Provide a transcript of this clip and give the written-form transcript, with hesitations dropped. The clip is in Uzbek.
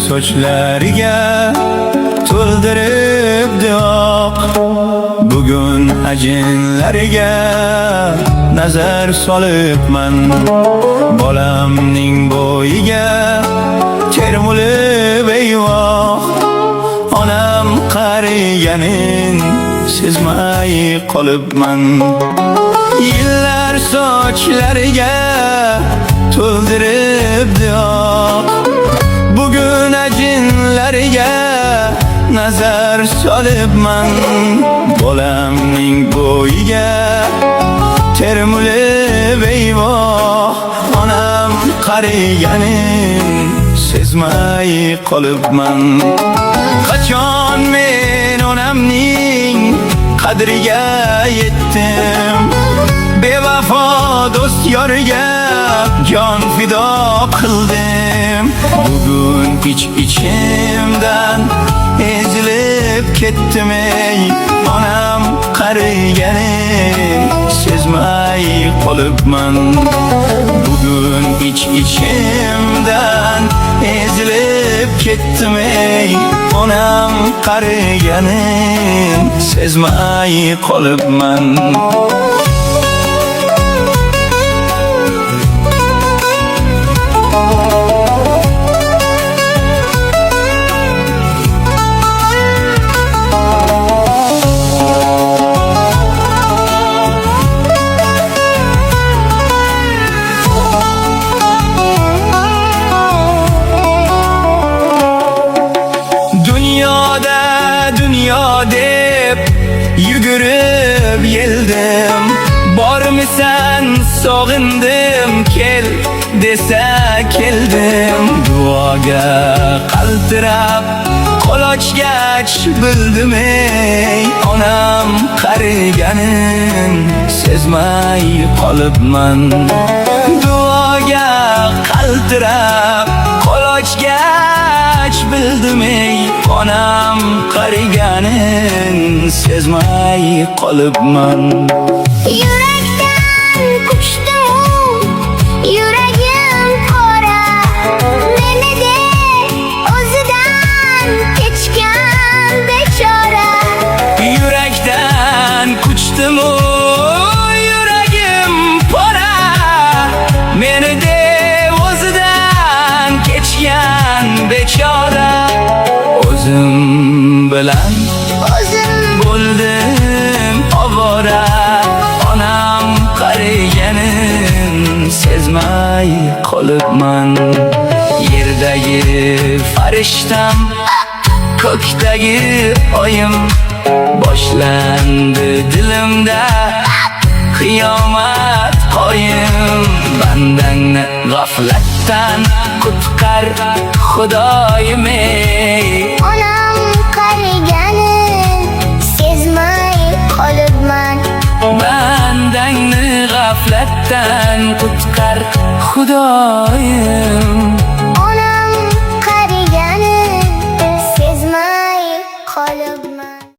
sochlariga to'ldiribdi oq. Bugun ajinlariga nazar solibman. Bolamning bo'yiga termulib eyvoh. Onam qariganin sezmay qolibman. Yillar sochlariga to'ldiribdi oq. Bugun ajinlariga nazar solibman. Bolamning bo'yiga termulib eyvoh. Onam qariganin sezmay qolibman. Qachon men onamning qadriga yetdim. Bevafo do'st yoriga jon fido qildim. Bugun ichimdan ezilib ketdim ey. Onam qariganin sezmay qolibman. Bugun ichimdan ezilib ketdim ey. Onam qariganin sezmay qolibman. Dünya deb yugurib yeldim. Bormisan sog'indim, kel desa keldim. Duoga qaltirab qo'l ochgach bildim ey. Onam qariganin sezmay qolibman. Duoga qaltirab qo'l ochgach bildim ey. Onam qariganin sezmay qolibman. Yurakdan quchdim, yuragim qora. Meni de o'zidan kechgan bechora. Yurakdan quchdim, yuragim qora. Meni de o'zidan kechgan bechora. O'zim bilan bo'ldim ovora. Onam qariganin sezmay qolibman. Yerdagi farishtam, ko'kdagi oyim. Boshlandi dilimda qiyomat qoyim. Bandangni g'aflatdan qutqar Xudoyim ey. Onam qariganin sezmay qolibman. Bandangni g'aflatdan qutqar Xudoyim.